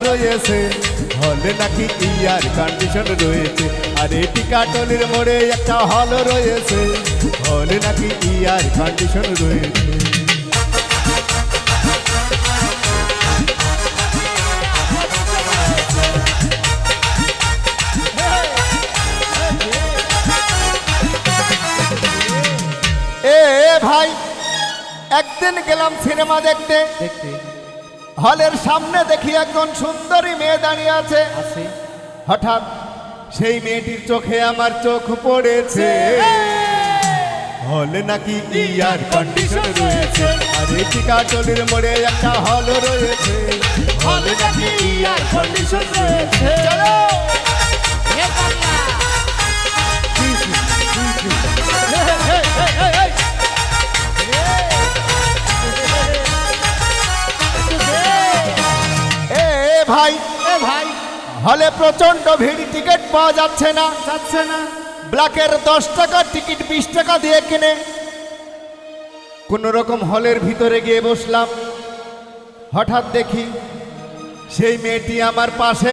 রয়েছে, হলে নাকি ইয়ার কন্ডিশন রয়েছে। আরে টিকাটলির মোড়ে একটা হল রয়েছে, হলে নাকি ইয়ার কন্ডিশন রয়েছে। ভাই একদিন গেলাম সিনেমা দেখতে, হলের সামনে দেখি একজন সুন্দরী মেয়ে দাঁড়িয়ে আছে। হঠাৎ সেই মেয়েটির চোখে আমার চোখ পড়েছে, হলে নাকি ইয়ার কন্ডিশন রয়েছে। আরে টিকাটলির মোড়ে একটা হল রয়েছে, হলে নাকি ইয়ার কন্ডিশন রয়েছে। চলো ভাই, হলে প্রচন্ড ভিড়, টিকিট পাওয়া যাচ্ছে না। ব্ল্যাকের 10 টাকা টিকিট 20 টাকা দিয়ে কিনে কোন রকম হলের ভিতরে গিয়ে বসলাম। হঠাৎ দেখি সেই মেয়েটি আমার পাশে।